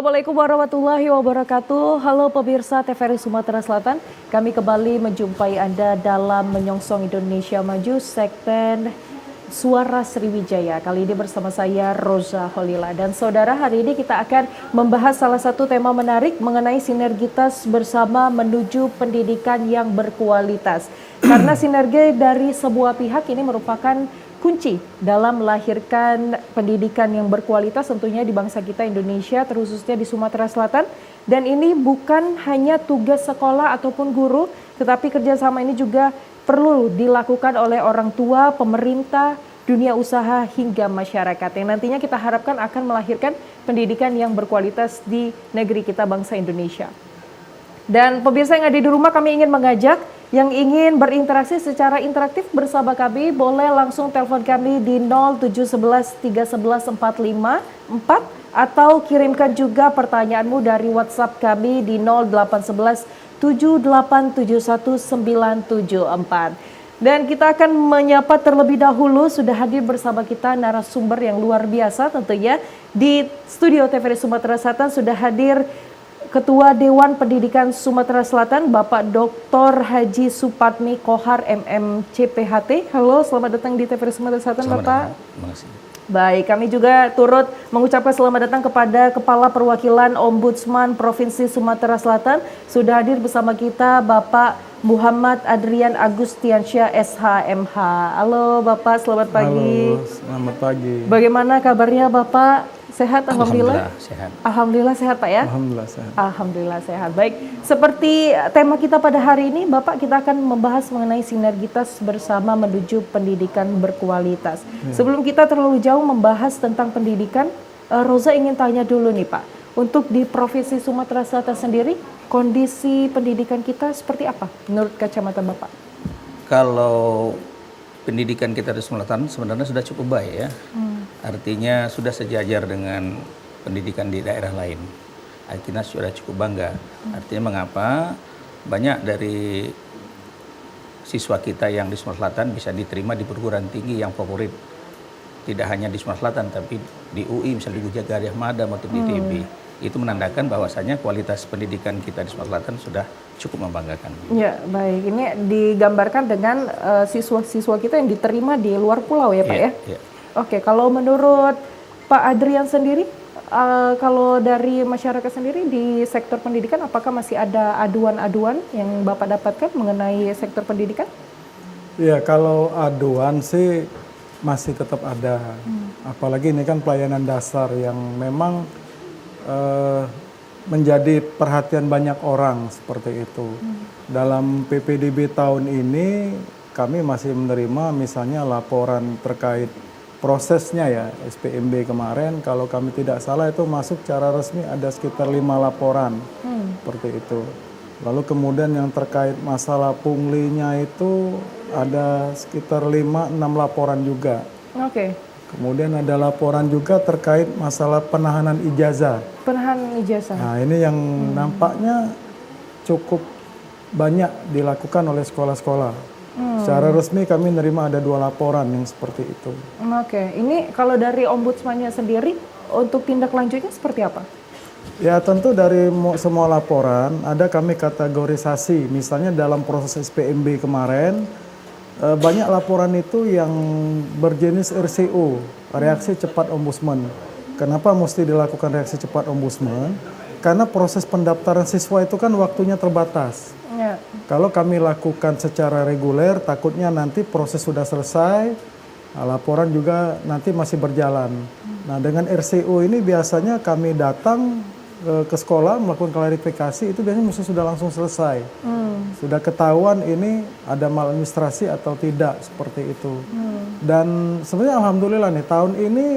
Assalamualaikum warahmatullahi wabarakatuh. Halo pemirsa TVRI Sumatera Selatan. Kami kembali menjumpai Anda dalam Menyongsong Indonesia Maju segmen Suara Sriwijaya. Kali ini bersama saya Roza Holila. Dan saudara, hari ini kita akan membahas salah satu tema menarik mengenai sinergitas bersama menuju pendidikan yang berkualitas. Karena sinergi dari sebuah pihak ini merupakan kunci dalam melahirkan pendidikan yang berkualitas tentunya di bangsa kita Indonesia, terkhususnya di Sumatera Selatan. Dan ini bukan hanya tugas sekolah ataupun guru, tetapi kerjasama ini juga perlu dilakukan oleh orang tua, pemerintah, dunia usaha hingga masyarakat. Yang nantinya kita harapkan akan melahirkan pendidikan yang berkualitas di negeri kita bangsa Indonesia. Dan pemirsa yang ada di rumah, kami ingin mengajak yang ingin berinteraksi secara interaktif bersama kami, boleh langsung telepon kami di 0711 311 454 atau kirimkan juga pertanyaanmu dari WhatsApp kami di 0811 7871 974. Dan kita akan menyapa terlebih dahulu, sudah hadir bersama kita narasumber yang luar biasa tentunya. Di studio TVRI Sumatera Selatan sudah hadir Ketua Dewan Pendidikan Sumatera Selatan, Bapak Dr. Haji Supatmi Kohar MMCPHT. Halo, selamat datang di TVRI Sumatera Selatan, Bapak. Terima kasih. Baik, kami juga turut mengucapkan selamat datang kepada Kepala Perwakilan Ombudsman Provinsi Sumatera Selatan. Sudah hadir bersama kita Bapak Muhammad Adrian Agustiansyah SHMH. Halo Bapak, selamat pagi. Halo, selamat pagi. Bagaimana kabarnya Bapak? Sehat, alhamdulillah. Sehat. Alhamdulillah sehat, Pak ya. Alhamdulillah sehat. Alhamdulillah sehat. Baik, seperti tema kita pada hari ini, Bapak, kita akan membahas mengenai sinergitas bersama menuju pendidikan berkualitas. Sebelum kita terlalu jauh membahas tentang pendidikan, Roza ingin tanya dulu nih, Pak. Untuk di Provinsi Sumatera Selatan sendiri, kondisi pendidikan kita seperti apa menurut kacamata Bapak? Kalau pendidikan kita di Sumatera Selatan sebenarnya sudah cukup baik ya. Artinya sudah sejajar dengan pendidikan di daerah lain. Artinya sudah cukup bangga. Artinya mengapa banyak dari siswa kita yang di Sumatera Selatan bisa diterima di perguruan tinggi yang favorit. Tidak hanya di Sumatera Selatan tapi di UI, misalnya di Gajah Gariah Mada maupun di ITB. Itu menandakan bahwasanya kualitas pendidikan kita di Sumatera Selatan sudah cukup membanggakan. Ya, baik. Ini digambarkan dengan siswa-siswa kita yang diterima di luar pulau ya, Pak ya? Ya. Oke, kalau menurut Pak Adrian sendiri, kalau dari masyarakat sendiri di sektor pendidikan, apakah masih ada aduan-aduan yang Bapak dapatkan mengenai sektor pendidikan? Ya, kalau aduan sih masih tetap ada. Apalagi ini kan pelayanan dasar yang memang menjadi perhatian banyak orang seperti itu. Dalam PPDB tahun ini kami masih menerima misalnya laporan terkait prosesnya ya, SPMB kemarin kalau kami tidak salah itu masuk secara resmi ada sekitar 5 laporan seperti itu. Lalu kemudian yang terkait masalah punglinya itu ada sekitar 5-6 laporan juga. Oke. Kemudian ada laporan juga terkait masalah penahanan ijazah. Penahanan ijazah. Nah ini yang nampaknya cukup banyak dilakukan oleh sekolah-sekolah. Secara resmi kami menerima ada 2 laporan yang seperti itu. Oke, ini kalau dari ombudsmannya sendiri untuk tindak lanjutnya seperti apa? Ya tentu dari semua laporan ada kami kategorisasi. Misalnya dalam proses SPMB kemarin banyak laporan itu yang berjenis RCO, reaksi cepat ombudsman. Kenapa mesti dilakukan reaksi cepat ombudsman? Karena proses pendaftaran siswa itu kan waktunya terbatas. Ya. Kalau kami lakukan secara reguler, takutnya nanti proses sudah selesai, laporan juga nanti masih berjalan. Nah dengan RCO ini biasanya kami datang ke sekolah melakukan klarifikasi, itu biasanya mesti sudah langsung selesai. Sudah ketahuan ini ada maladministrasi atau tidak, seperti itu. Dan sebenarnya alhamdulillah nih, tahun ini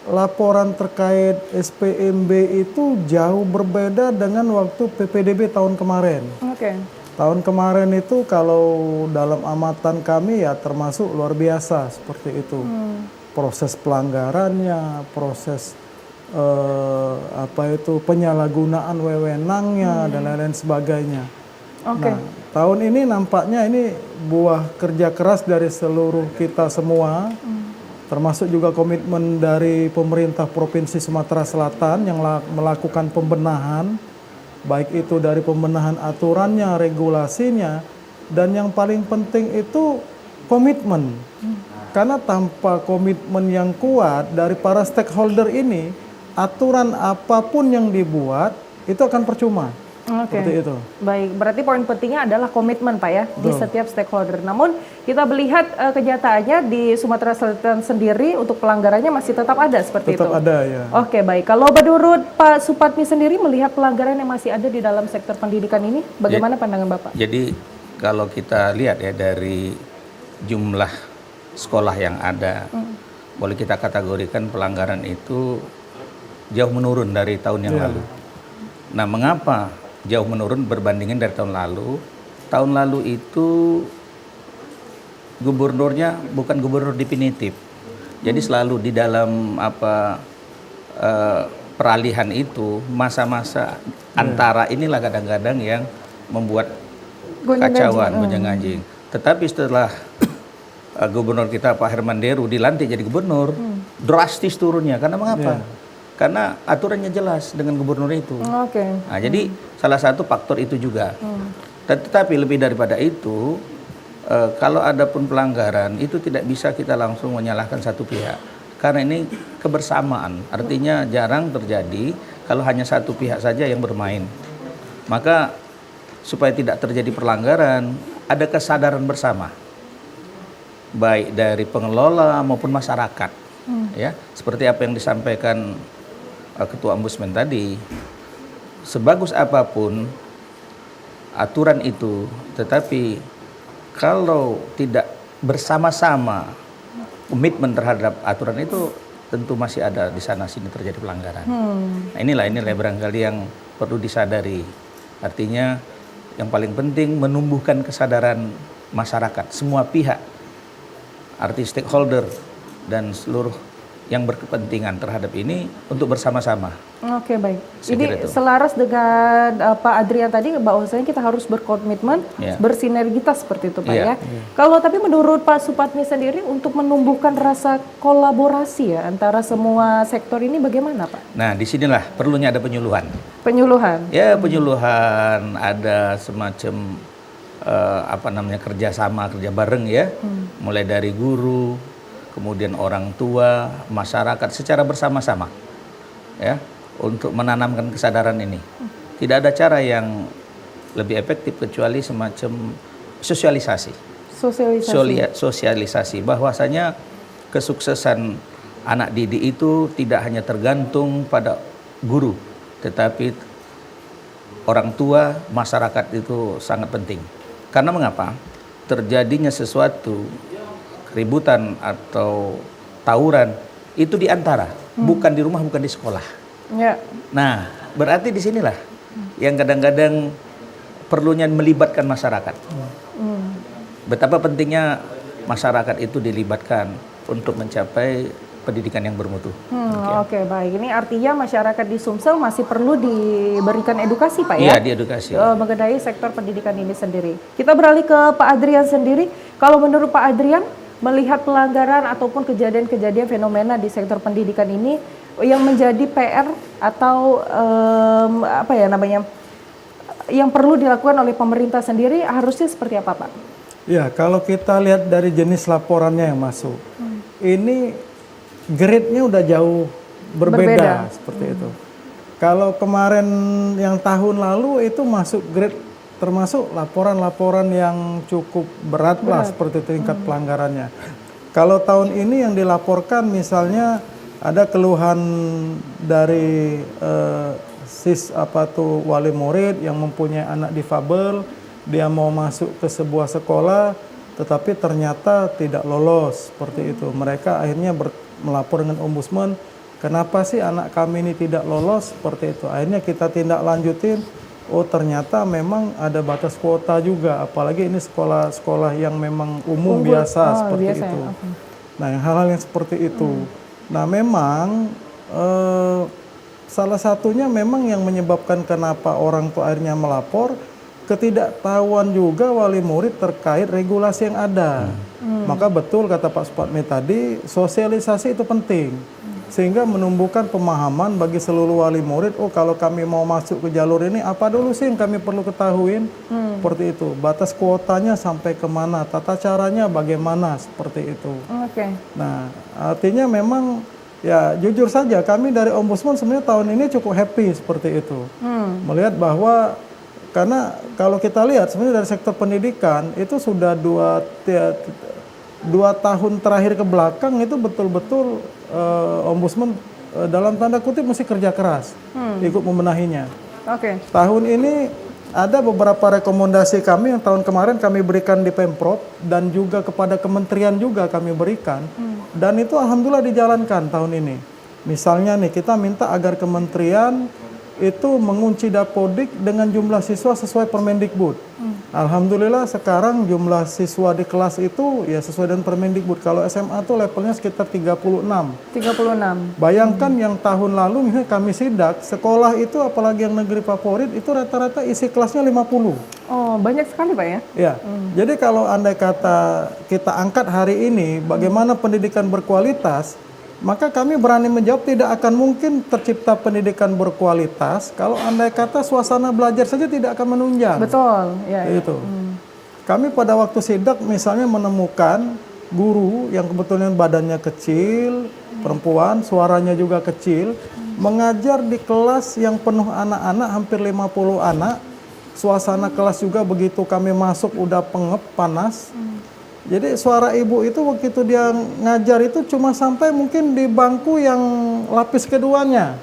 laporan terkait SPMB itu jauh berbeda dengan waktu PPDB tahun kemarin. Oke. Tahun kemarin itu kalau dalam amatan kami ya termasuk luar biasa seperti itu. Proses pelanggarannya, proses penyalahgunaan wewenangnya dan lain-lain sebagainya. Oke. Nah, tahun ini nampaknya ini buah kerja keras dari seluruh kita semua. termasuk juga komitmen dari pemerintah Provinsi Sumatera Selatan yang melakukan pembenahan, baik itu dari pembenahan aturannya, regulasinya, dan yang paling penting itu komitmen. Karena tanpa komitmen yang kuat dari para stakeholder ini, aturan apapun yang dibuat itu akan percuma. Oke. Seperti itu. Baik, berarti poin pentingnya adalah komitmen Pak ya di Betul. setiap stakeholder. Namun kita melihat kenyataannya di Sumatera Selatan sendiri untuk pelanggarannya masih tetap ada seperti Tetap itu. ada ya. Oke, baik. Kalau menurut Pak Supatmi sendiri melihat pelanggaran yang masih ada di dalam sektor pendidikan ini, bagaimana pandangan Bapak? Jadi kalau kita lihat ya dari jumlah sekolah yang ada, boleh kita kategorikan pelanggaran itu jauh menurun dari tahun yang lalu. Nah, mengapa jauh menurun berbandingin dari tahun lalu? Tahun lalu itu gubernurnya bukan gubernur definitif. Jadi selalu di dalam peralihan itu masa-masa antara inilah kadang-kadang yang membuat kacauan, gonjang-ganjing. Tetapi setelah gubernur kita Pak Herman Deru dilantik jadi gubernur, drastis turunnya. Karena mengapa? Karena aturannya jelas dengan gubernur itu. Oke. Nah, jadi salah satu faktor itu juga. Tetapi lebih daripada itu, kalau ada pun pelanggaran itu tidak bisa kita langsung menyalahkan satu pihak. Karena ini kebersamaan, artinya jarang terjadi kalau hanya satu pihak saja yang bermain. Maka supaya tidak terjadi pelanggaran, ada kesadaran bersama, baik dari pengelola maupun masyarakat. Ya, seperti apa yang disampaikan Ketua Ombudsman tadi, sebagus apapun aturan itu, tetapi kalau tidak bersama-sama komitmen terhadap aturan itu, tentu masih ada di sana sini terjadi pelanggaran. Nah, inilah barangkali yang perlu disadari. Artinya yang paling penting menumbuhkan kesadaran masyarakat, semua pihak, arti stakeholder dan seluruh yang berkepentingan terhadap ini untuk bersama-sama. Oke, baik. Saya Ini kira itu. selaras dengan Pak Adrian tadi bahwasanya kita harus berkomitmen, bersinergitas seperti itu Pak ya. Kalau tapi menurut Pak Supatmi sendiri untuk menumbuhkan rasa kolaborasi ya antara semua sektor ini bagaimana Pak? Nah, disinilah perlunya ada penyuluhan. Penyuluhan. Ya, penyuluhan, ada semacam kerja bareng ya, mulai dari guru, kemudian orang tua, masyarakat secara bersama-sama, ya, untuk menanamkan kesadaran ini. Tidak ada cara yang lebih efektif kecuali semacam sosialisasi. Sosialisasi bahwasanya kesuksesan anak didik itu tidak hanya tergantung pada guru, tetapi orang tua, masyarakat itu sangat penting. Karena mengapa? Terjadinya sesuatu keributan atau tawuran itu di antara, bukan di rumah, bukan di sekolah. Ya. Nah, berarti di sinilah yang kadang-kadang perlunya melibatkan masyarakat. Betapa pentingnya masyarakat itu dilibatkan untuk mencapai pendidikan yang bermutu. Oke, baik. Ini artinya masyarakat di Sumsel masih perlu diberikan edukasi, Pak Iya, ya? diedukasi. Mengenai sektor pendidikan ini sendiri. Kita beralih ke Pak Adrian sendiri. Kalau menurut Pak Adrian, melihat pelanggaran ataupun kejadian-kejadian fenomena di sektor pendidikan ini yang menjadi PR atau yang perlu dilakukan oleh pemerintah sendiri harusnya seperti apa, Pak? Ya, kalau kita lihat dari jenis laporannya yang masuk, ini grade-nya udah jauh berbeda. Seperti itu. Kalau kemarin yang tahun lalu itu masuk grade termasuk laporan-laporan yang cukup berat lah seperti tingkat pelanggarannya. Kalau tahun ini yang dilaporkan misalnya ada keluhan dari wali murid yang mempunyai anak difabel, dia mau masuk ke sebuah sekolah tetapi ternyata tidak lolos seperti itu. Mereka akhirnya melapor dengan ombudsman, kenapa sih anak kami ini tidak lolos seperti itu. Akhirnya kita tindak lanjutin. Oh, ternyata memang ada batas kuota juga, apalagi ini sekolah-sekolah yang memang umum biasa seperti itu. Ya. Nah, hal-hal yang seperti itu. Nah, memang salah satunya memang yang menyebabkan kenapa orang tua akhirnya melapor ketidaktahuan juga wali murid terkait regulasi yang ada. Maka betul kata Pak Supatmi tadi, sosialisasi itu penting. Sehingga menumbuhkan pemahaman bagi seluruh wali murid, oh kalau kami mau masuk ke jalur ini, apa dulu sih yang kami perlu ketahuin? Seperti itu. Batas kuotanya sampai kemana, tata caranya bagaimana, seperti itu. Oke. Nah, artinya memang ya jujur saja kami dari Ombudsman sebenarnya tahun ini cukup happy seperti itu. Melihat bahwa karena kalau kita lihat sebenarnya dari sektor pendidikan itu sudah dua tahun terakhir ke belakang itu betul-betul Ombudsman dalam tanda kutip mesti kerja keras ikut membenahinya. Oke. Tahun ini ada beberapa rekomendasi kami yang tahun kemarin kami berikan di Pemprov dan juga kepada kementerian juga kami berikan dan itu alhamdulillah dijalankan tahun ini. Misalnya nih kita minta agar kementerian itu mengunci Dapodik dengan jumlah siswa sesuai Permendikbud. Alhamdulillah sekarang jumlah siswa di kelas itu ya sesuai dengan Permendikbud. Kalau SMA tuh levelnya sekitar 36. 36. Bayangkan yang tahun lalu misalnya kami sidak, sekolah itu apalagi yang negeri favorit itu rata-rata isi kelasnya 50. Oh, banyak sekali Pak ya? Ya, jadi kalau andai kata kita angkat hari ini bagaimana pendidikan berkualitas, maka kami berani menjawab tidak akan mungkin tercipta pendidikan berkualitas kalau andai kata suasana belajar saja tidak akan menunjang. Betul, ya. Itu. Kami pada waktu sidak misalnya menemukan guru yang kebetulan badannya kecil, perempuan, suaranya juga kecil, mengajar di kelas yang penuh anak-anak, hampir 50 anak. Suasana kelas juga begitu kami masuk udah pengep, panas. Jadi suara ibu itu begitu dia ngajar itu cuma sampai mungkin di bangku yang lapis keduanya.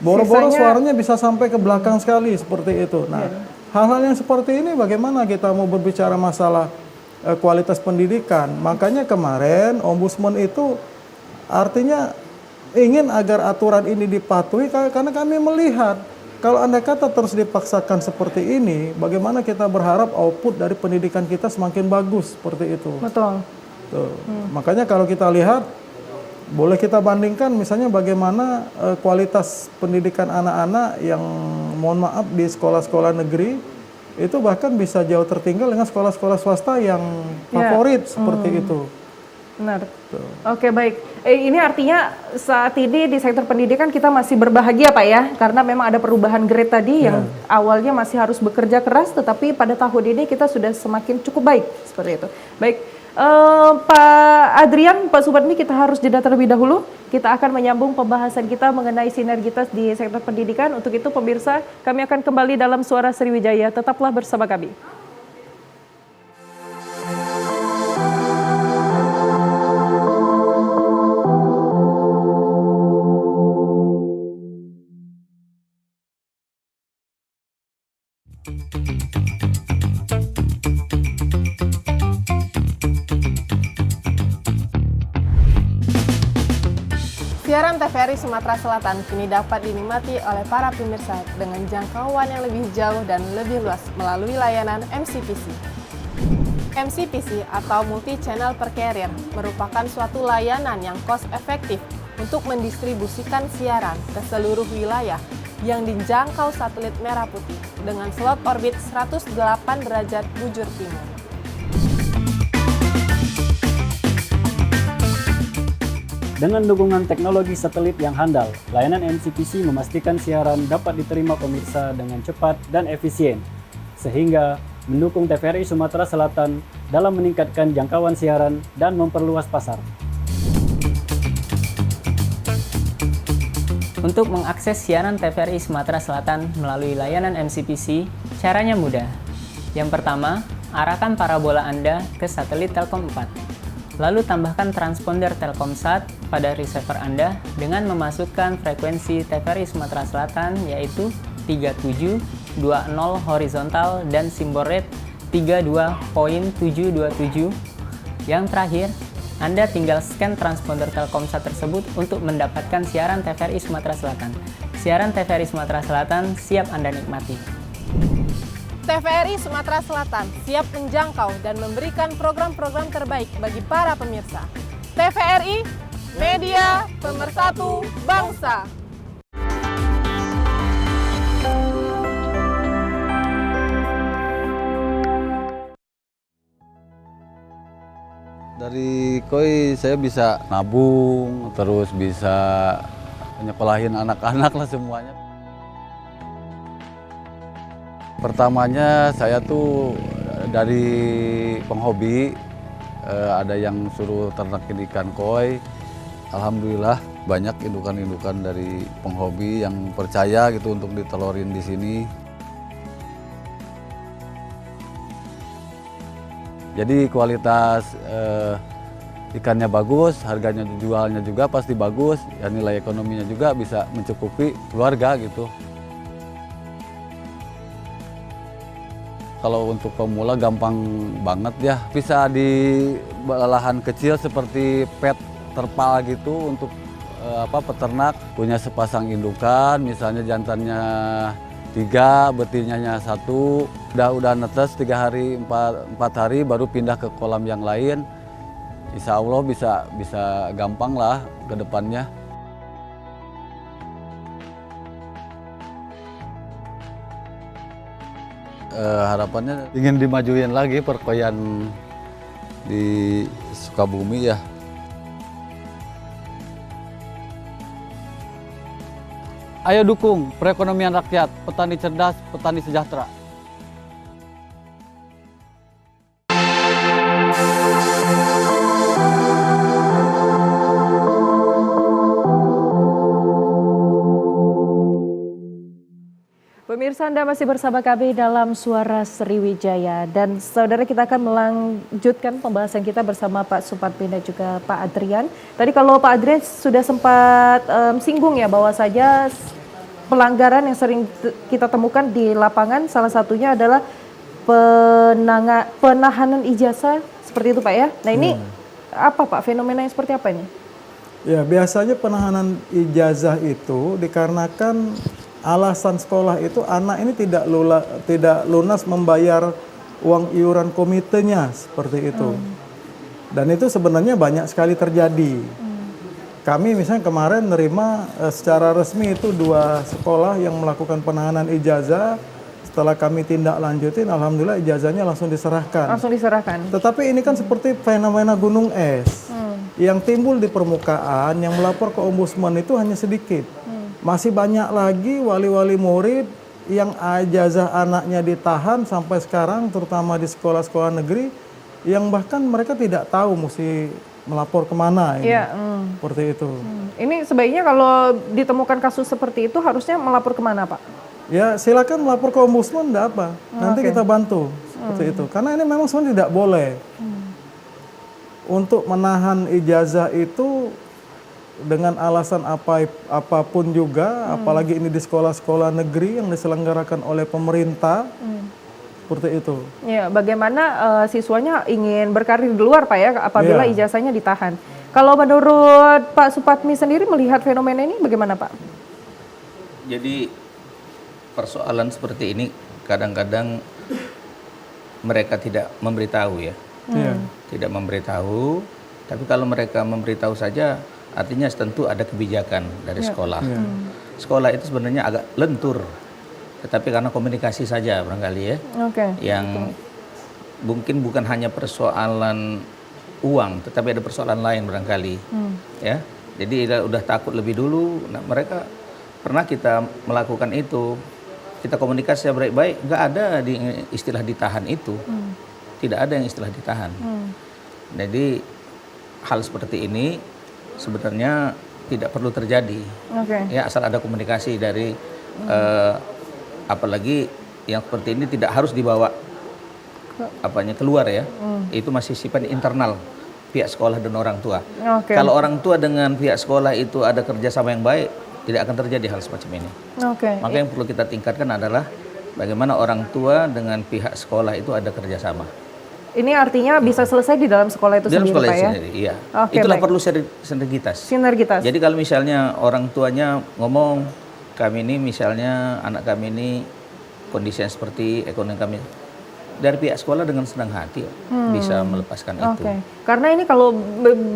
Boro-boro suaranya bisa sampai ke belakang sekali seperti itu. Nah, hal-hal yang seperti ini bagaimana kita mau berbicara masalah kualitas pendidikan? Makanya kemarin Ombudsman itu artinya ingin agar aturan ini dipatuhi karena kami melihat kalau andai kata terus dipaksakan seperti ini, bagaimana kita berharap output dari pendidikan kita semakin bagus seperti itu. Betul. Tuh. Makanya kalau kita lihat, boleh kita bandingkan misalnya bagaimana kualitas pendidikan anak-anak yang mohon maaf di sekolah-sekolah negeri, itu bahkan bisa jauh tertinggal dengan sekolah-sekolah swasta yang favorit seperti itu. Benar. Oke, baik. Ini artinya saat ini di sektor pendidikan kita masih berbahagia Pak ya, karena memang ada perubahan grade tadi yang awalnya masih harus bekerja keras, tetapi pada tahun ini kita sudah semakin cukup baik seperti itu. Baik, Pak Adrian, Pak Supatmi, kita harus jeda terlebih dahulu. Kita akan menyambung pembahasan kita mengenai sinergitas di sektor pendidikan. Untuk itu pemirsa, kami akan kembali dalam Suara Sriwijaya. Tetaplah bersama kami. Siaran TVRI Sumatera Selatan kini dapat dinikmati oleh para pemirsa dengan jangkauan yang lebih jauh dan lebih luas melalui layanan MCPC. MCPC atau Multi Channel Per Carrier merupakan suatu layanan yang cost efektif untuk mendistribusikan siaran ke seluruh wilayah yang dijangkau satelit merah putih dengan slot orbit 108 derajat bujur timur. Dengan dukungan teknologi satelit yang handal, layanan MCPC memastikan siaran dapat diterima pemirsa dengan cepat dan efisien, sehingga mendukung TVRI Sumatera Selatan dalam meningkatkan jangkauan siaran dan memperluas pasar. Untuk mengakses siaran TVRI Sumatera Selatan melalui layanan MCPC, caranya mudah. Yang pertama, arahkan parabola Anda ke satelit Telkom 4. Lalu tambahkan transponder Telkomsat pada receiver Anda dengan memasukkan frekuensi TVRI Sumatera Selatan yaitu 3720 horizontal dan simbol rate 32.727. Yang terakhir, Anda tinggal scan transponder Telkomsat tersebut untuk mendapatkan siaran TVRI Sumatera Selatan. Siaran TVRI Sumatera Selatan siap Anda nikmati. TVRI Sumatera Selatan siap menjangkau dan memberikan program-program terbaik bagi para pemirsa. TVRI, media pemersatu bangsa. Dari koi saya bisa nabung, terus bisa nyekolahin anak-anak lah semuanya. Pertamanya saya tuh dari penghobi, ada yang suruh ternak ikan koi. Alhamdulillah banyak indukan-indukan dari penghobi yang percaya gitu untuk ditelorin di sini. Jadi kualitas ikannya bagus, harganya dijualnya juga pasti bagus, ya nilai ekonominya juga bisa mencukupi keluarga gitu. Kalau untuk pemula gampang banget ya, bisa di lahan kecil seperti pet terpal gitu untuk peternak, punya sepasang indukan, misalnya jantannya 3, betinanya 1, udah netes 3 hari, 4 hari baru pindah ke kolam yang lain. Insya Allah bisa gampang lah ke depannya. Harapannya ingin dimajuin lagi perkoyan di Sukabumi ya. Ayo dukung perekonomian rakyat, petani cerdas, petani sejahtera. Pemirsa, Anda masih bersama kami dalam Suara Sriwijaya, dan saudara, kita akan melanjutkan pembahasan kita bersama Pak Supatmi dan juga Pak Adrian. Tadi kalau Pak Adrian sudah sempat singgung ya bahwa saja pelanggaran yang sering kita temukan di lapangan, salah satunya adalah penahanan ijazah seperti itu Pak ya. Nah ini apa Pak, fenomena yang seperti apa ini? Ya, biasanya penahanan ijazah itu dikarenakan alasan sekolah itu anak ini tidak lunas membayar uang iuran komitenya seperti itu. Dan itu sebenarnya banyak sekali terjadi. Kami misalnya kemarin nerima secara resmi itu 2 sekolah yang melakukan penahanan ijazah. Setelah kami tindak lanjutin, alhamdulillah ijazahnya langsung diserahkan. Langsung diserahkan. Tetapi ini kan seperti fenomena gunung es. Yang timbul di permukaan, yang melapor ke ombudsman itu hanya sedikit. Masih banyak lagi wali-wali murid yang ijazah anaknya ditahan sampai sekarang, terutama di sekolah-sekolah negeri, yang bahkan mereka tidak tahu mesti melapor kemana ini. Ya, Seperti itu. Ini sebaiknya kalau ditemukan kasus seperti itu harusnya melapor kemana Pak? Ya silakan melapor ke ombudsman, enggak apa. Nanti kita bantu. Seperti itu. Karena ini memang sebenarnya tidak boleh. Untuk menahan ijazah itu dengan alasan apapun juga, apalagi ini di sekolah-sekolah negeri yang diselenggarakan oleh pemerintah, seperti itu. Ya, bagaimana siswanya ingin berkarir di luar Pak ya, apabila ijazahnya ditahan. Kalau menurut Pak Supatmi sendiri melihat fenomena ini bagaimana Pak? Jadi persoalan seperti ini kadang-kadang mereka tidak memberitahu ya. Tidak memberitahu, tapi kalau mereka memberitahu saja, artinya tentu ada kebijakan dari sekolah. Sekolah itu sebenarnya agak lentur, tetapi karena komunikasi saja barangkali ya, yang mungkin bukan hanya persoalan uang, tetapi ada persoalan lain barangkali, ya. Jadi udah takut lebih dulu. Nah, mereka pernah kita melakukan itu, kita komunikasi baik-baik, nggak ada di istilah ditahan itu, tidak ada yang istilah ditahan. Jadi hal seperti ini sebenarnya tidak perlu terjadi, ya asal ada komunikasi dari apalagi yang seperti ini tidak harus dibawa keluar ya, itu masih sifat internal pihak sekolah dan orang tua. Kalau orang tua dengan pihak sekolah itu ada kerjasama yang baik, tidak akan terjadi hal semacam ini. Maka yang perlu kita tingkatkan adalah bagaimana orang tua dengan pihak sekolah itu ada kerjasama. Ini artinya bisa selesai di dalam sekolah itu sendiri Pak ya? Iya. Itulah perlu sinergitas. Jadi kalau misalnya orang tuanya ngomong, kami ini misalnya anak kami ini kondisi yang seperti ekonomi kami, dari pihak sekolah dengan senang hati bisa melepaskan itu. Karena ini kalau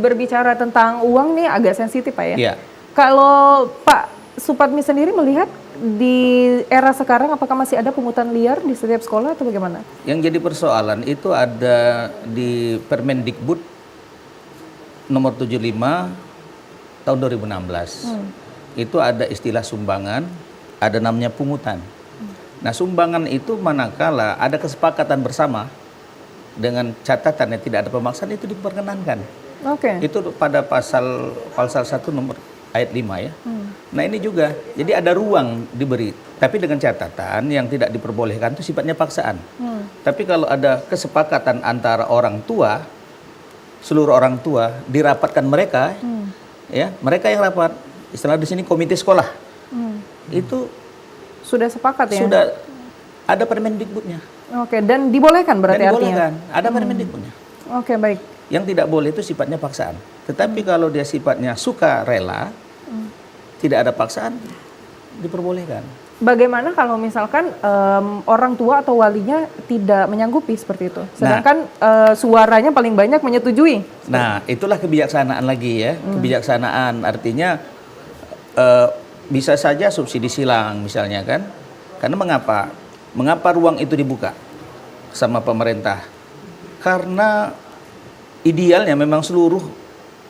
berbicara tentang uang nih agak sensitif Pak ya? Iya. Kalau Pak Supatmi sendiri melihat di era sekarang apakah masih ada pungutan liar di setiap sekolah atau bagaimana? Yang jadi persoalan itu ada di Permendikbud nomor 75 tahun 2016. Itu ada istilah sumbangan, ada namanya pungutan. Nah, sumbangan itu manakala ada kesepakatan bersama dengan catatan yang tidak ada pemaksaan itu diperkenankan. Oke. Itu pada pasal 1 nomor ayat 5 ya. Nah, ini juga jadi ada ruang diberi, tapi dengan catatan yang tidak diperbolehkan itu sifatnya paksaan. Tapi kalau ada kesepakatan antara orang tua, seluruh orang tua dirapatkan mereka, ya mereka yang rapat, istilah di sini komite sekolah, itu Sudah sepakat ya? sudah ada Permendikbudnya. Oke, dan dibolehkan berarti Dan artinya? dibolehkan, ada Permendikbudnya. Oke, baik. Yang tidak boleh itu sifatnya paksaan. Tetapi kalau dia sifatnya suka rela, tidak ada paksaan, diperbolehkan. Bagaimana kalau misalkan orang tua atau walinya tidak menyanggupi seperti itu? Sedangkan suaranya paling banyak menyetujui. Nah, itulah kebijaksanaan lagi ya. Kebijaksanaan artinya bisa saja subsidi silang misalnya kan. Karena mengapa? Mengapa ruang itu dibuka sama pemerintah? Karena idealnya memang seluruh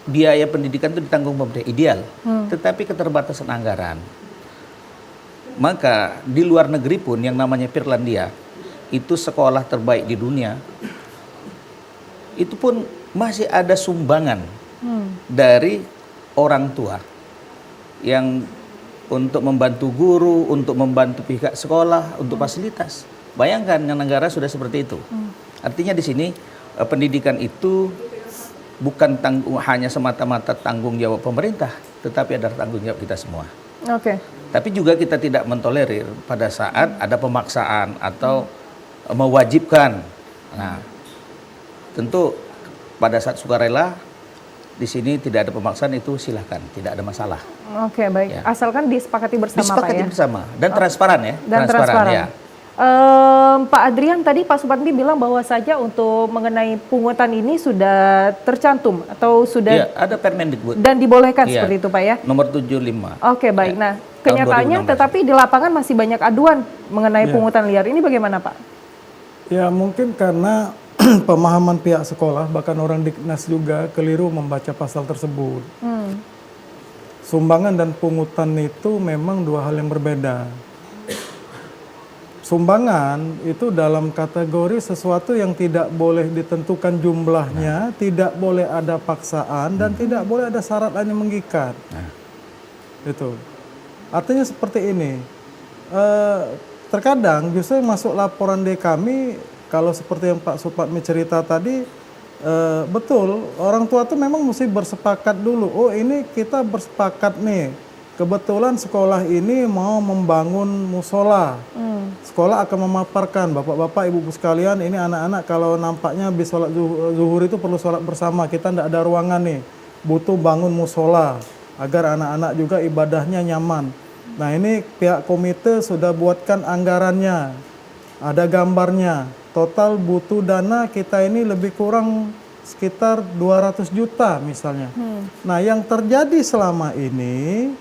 biaya pendidikan itu ditanggung pemerintah, ideal. Tetapi keterbatasan anggaran. Maka di luar negeri pun yang namanya Finlandia, itu sekolah terbaik di dunia, itu pun masih ada sumbangan dari orang tua yang untuk membantu guru, untuk membantu pihak sekolah, untuk fasilitas. Bayangkan yang negara sudah seperti itu. Artinya di sini pendidikan itu bukan hanya semata-mata tanggung jawab pemerintah, tetapi ada tanggung jawab kita semua. Oke. Tapi juga kita tidak mentolerir pada saat ada pemaksaan atau mewajibkan. Nah, tentu pada saat sukarela di sini tidak ada pemaksaan itu silahkan, tidak ada masalah. Oke, baik. Ya. Asalkan disepakati bersama, Disepakati Pak ya? bersama dan transparan ya. Dan transparan. Ya. Pak Adrian tadi Pak Supandi bilang bahwa saja untuk mengenai pungutan ini sudah tercantum atau sudah Iya, ada Permendikbud. dan dibolehkan Iya. seperti itu Pak ya? Nomor 75. Oke, baik. Ya. Nah, Tahun kenyataannya 2016. tetapi di lapangan masih banyak aduan mengenai Iya. pungutan liar. Ini bagaimana Pak? Ya mungkin karena pemahaman pihak sekolah, bahkan orang Diknas juga keliru membaca pasal tersebut. Sumbangan dan pungutan itu memang dua hal yang berbeda. Sumbangan itu dalam kategori sesuatu yang tidak boleh ditentukan jumlahnya, tidak boleh ada paksaan, dan tidak boleh ada syarat lain yang mengikat. Itu. Artinya seperti ini. Terkadang justru masuk laporan di kami, kalau seperti yang Pak Supatmi cerita tadi, betul, orang tua tuh memang mesti bersepakat dulu. Oh ini kita bersepakat nih, kebetulan sekolah ini mau membangun musola. Sekolah akan memaparkan, bapak-bapak, ibu-ibu sekalian, ini anak-anak kalau nampaknya habis sholat zuhur itu perlu sholat bersama, kita tidak ada ruangan nih, butuh bangun musola, agar anak-anak juga ibadahnya nyaman. Nah ini pihak komite sudah buatkan anggarannya, ada gambarnya, total butuh dana kita ini lebih kurang sekitar 200 juta misalnya. Nah yang terjadi selama ini,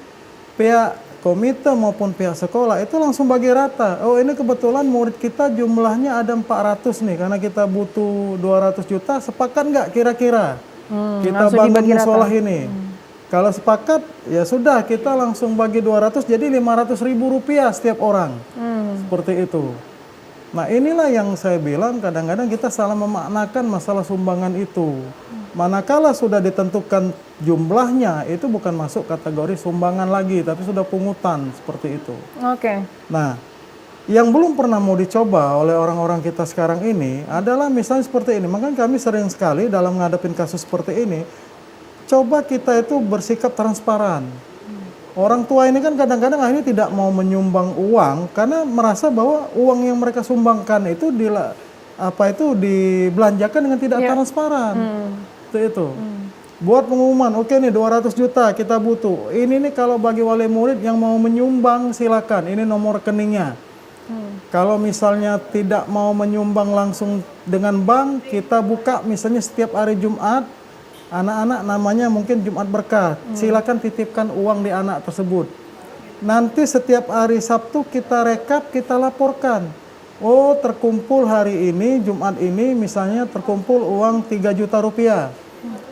pihak komite maupun pihak sekolah itu langsung bagi rata. Oh ini kebetulan murid kita jumlahnya ada 400 nih, karena kita butuh 200 juta, sepakat nggak kira-kira kita langsung bangun dibagi rata. musola ini? Kalau sepakat, ya sudah kita langsung bagi 200, jadi 500.000 rupiah setiap orang. Seperti itu. Nah inilah yang saya bilang kadang-kadang kita salah memaknakan masalah sumbangan itu. Manakala sudah ditentukan jumlahnya, itu bukan masuk kategori sumbangan lagi, tapi sudah pungutan seperti itu. Oke. Nah, yang belum pernah mau dicoba oleh orang-orang kita sekarang ini adalah misalnya seperti ini. Makanya kami sering sekali dalam menghadapi kasus seperti ini, coba kita itu bersikap transparan. Orang tua ini kan kadang-kadang akhirnya tidak mau menyumbang uang karena merasa bahwa uang yang mereka sumbangkan itu dibelanjakan dengan tidak transparan. Itu. Buat pengumuman, oke nih 200 juta kita butuh. Ini nih kalau bagi wali murid yang mau menyumbang silakan, ini nomor rekeningnya. Kalau misalnya tidak mau menyumbang langsung dengan bank, kita buka misalnya setiap hari Jumat, anak-anak namanya mungkin Jumat Berkah. Silakan titipkan uang di anak tersebut. Nanti setiap hari Sabtu kita rekap, kita laporkan. Oh terkumpul hari ini, Jumat ini misalnya terkumpul uang 3 juta rupiah.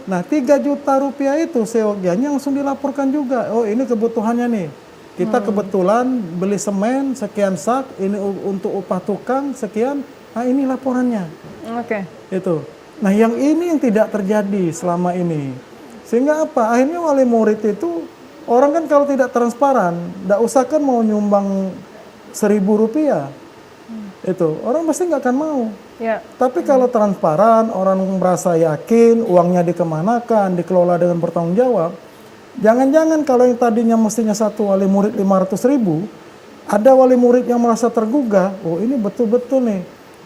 Nah 3 juta rupiah itu seyogianya langsung dilaporkan juga. Oh ini kebutuhannya nih. Kita kebetulan beli semen sekian sak, ini untuk upah tukang sekian. Nah ini laporannya. Oke. Itu. Nah yang ini yang tidak terjadi selama ini. Sehingga apa? Akhirnya wali murid itu orang kan kalau tidak transparan, tidak usah kan mau nyumbang 1.000 rupiah. Itu orang pasti nggak akan mau. Ya. Tapi kalau transparan, orang merasa yakin uangnya dikemanakan, dikelola dengan bertanggung jawab. Jangan-jangan kalau yang tadinya mestinya satu wali murid 500.000, ada wali murid yang merasa tergugah. Oh ini betul-betul nih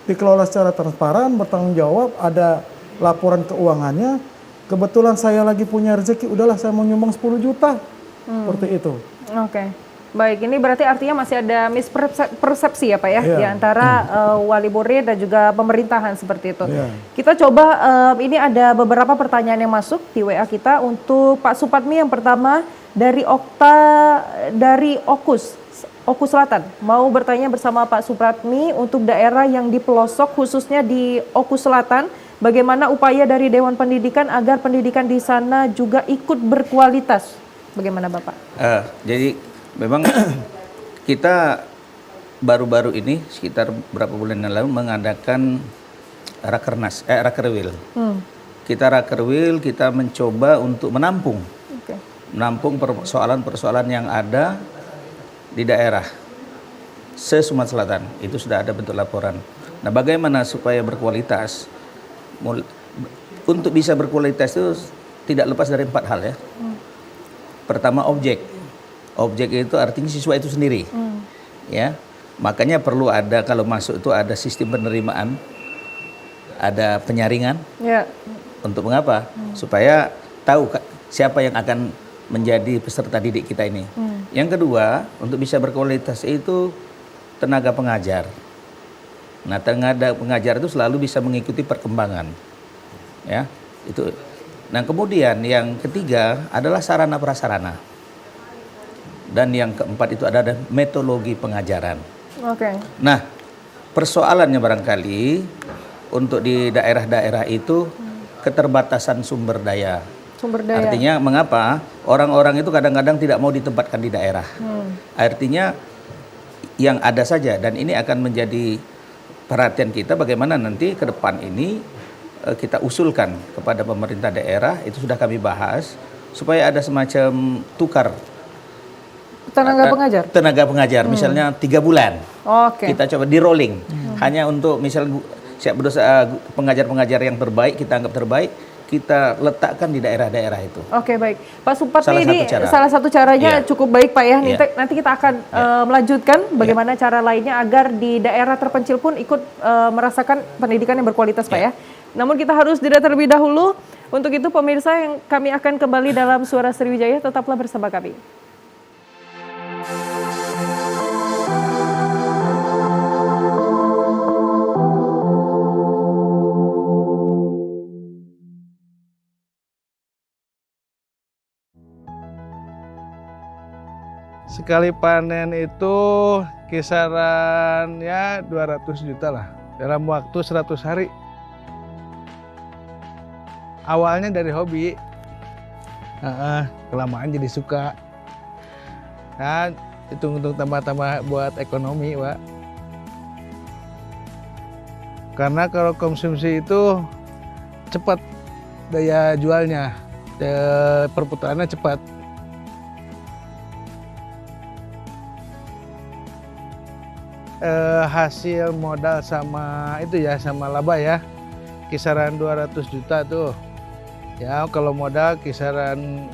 dikelola secara transparan, bertanggung jawab, ada laporan keuangannya. Kebetulan saya lagi punya rezeki, udahlah saya mau nyumbang 10 juta. Seperti itu. Oke. Baik, ini berarti artinya masih ada mispersepsi ya Pak ya, Iya. di antara wali murid dan juga pemerintahan seperti itu. Iya. Kita coba, ini ada beberapa pertanyaan yang masuk di WA kita untuk Pak Supatmi. Yang pertama dari Okus Selatan. Mau bertanya bersama Pak Supratmi untuk daerah yang di pelosok khususnya di Okus Selatan, bagaimana upaya dari Dewan Pendidikan agar pendidikan di sana juga ikut berkualitas? Bagaimana Bapak? Jadi memang kita baru-baru ini sekitar berapa bulan yang lalu mengadakan rakerwil. Kita rakerwil, kita mencoba untuk menampung persoalan-persoalan yang ada di daerah se-Sumatera Selatan. Itu sudah ada bentuk laporan. Nah, bagaimana supaya berkualitas? Untuk bisa berkualitas itu tidak lepas dari 4 hal ya. Pertama objek. Objek itu artinya siswa itu sendiri, ya. Makanya perlu ada kalau masuk itu ada sistem penerimaan, ada penyaringan. Ya. Untuk mengapa? Supaya tahu siapa yang akan menjadi peserta didik kita ini. Yang kedua, untuk bisa berkualitas itu tenaga pengajar. Nah, tenaga pengajar itu selalu bisa mengikuti perkembangan, ya. Itu. Nah, kemudian yang ketiga adalah sarana prasarana. Dan yang keempat itu ada metodologi pengajaran. Oke. Nah, persoalannya barangkali untuk di daerah-daerah itu keterbatasan sumber daya. Sumber daya. Artinya mengapa orang-orang itu kadang-kadang tidak mau ditempatkan di daerah. Artinya yang ada saja, dan ini akan menjadi perhatian kita bagaimana nanti ke depan ini kita usulkan kepada pemerintah daerah, itu sudah kami bahas, supaya ada semacam tukar tenaga pengajar misalnya 3 bulan. Oke. Kita coba di rolling hanya untuk misal pengajar-pengajar yang terbaik, kita anggap terbaik, kita letakkan di daerah-daerah itu. Oke, baik Pak Supatmi, ini cara. salah satu caranya Iya. cukup baik Pak ya. Iya. Nanti kita akan melanjutkan bagaimana cara lainnya agar di daerah terpencil pun ikut merasakan pendidikan yang berkualitas Pak ya. Namun kita harus jeda terlebih dahulu. Untuk itu pemirsa yang kami akan kembali dalam Suara Sriwijaya, tetaplah bersama kami. Sekali panen itu kisaran ya 200 juta lah dalam waktu 100 hari. Awalnya dari hobi, kelamaan jadi suka. Nah, hitung-hitung tambah-tambah buat ekonomi, Pak. Karena kalau konsumsi itu cepat daya jualnya, perputarannya cepat. Hasil modal sama itu ya, sama laba ya, kisaran 200 juta tuh. Ya kalau modal kisaran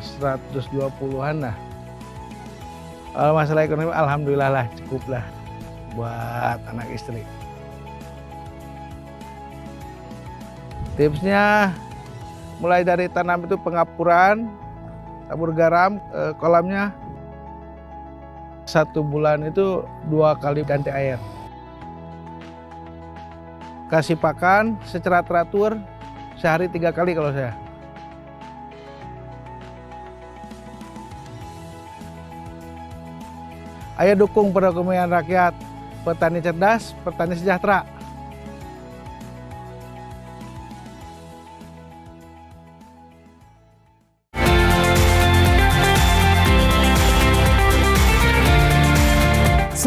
120-an lah. Kalau masalah ekonomi alhamdulillah lah, cukup lah buat anak istri. Tipsnya mulai dari tanam itu pengapuran, tabur garam, kolamnya 1 bulan itu 2 kali ganti air. Kasih pakan secara teratur, sehari 3 kali kalau saya. Ayo dukung perekonomian rakyat, petani cerdas, petani sejahtera.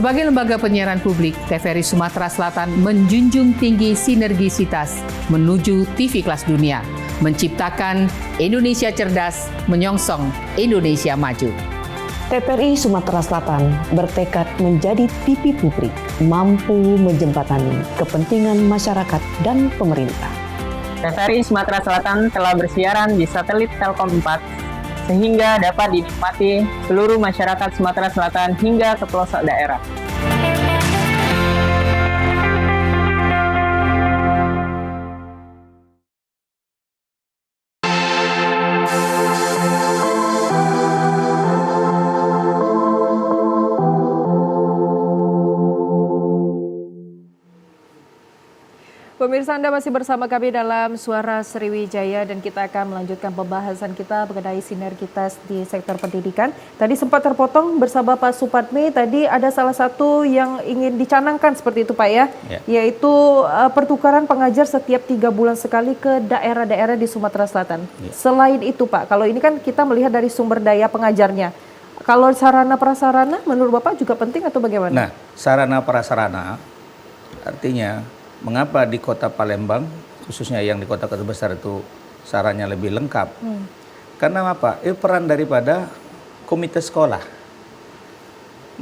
Sebagai lembaga penyiaran publik, TVRI Sumatera Selatan menjunjung tinggi sinergisitas menuju TV kelas dunia, menciptakan Indonesia cerdas, menyongsong Indonesia maju. TVRI Sumatera Selatan bertekad menjadi TV publik, mampu menjembatani kepentingan masyarakat dan pemerintah. TVRI Sumatera Selatan telah bersiaran di satelit Telkom 4 sehingga dapat dinikmati seluruh masyarakat Sumatera Selatan hingga ke pelosok daerah. Pemirsa, Anda masih bersama kami dalam Suara Sriwijaya dan kita akan melanjutkan pembahasan kita mengenai sinergitas di sektor pendidikan. Tadi sempat terpotong bersama Pak Supatmi, tadi ada salah satu yang ingin dicanangkan seperti itu Pak ya, yaitu pertukaran pengajar setiap 3 bulan sekali ke daerah-daerah di Sumatera Selatan. Selain itu Pak, kalau ini kan kita melihat dari sumber daya pengajarnya. Kalau sarana prasarana menurut Bapak juga penting atau bagaimana? Nah, sarana prasarana artinya mengapa di kota Palembang, khususnya yang di kota-kota besar itu sarannya lebih lengkap? Karena apa? Peran daripada komite sekolah.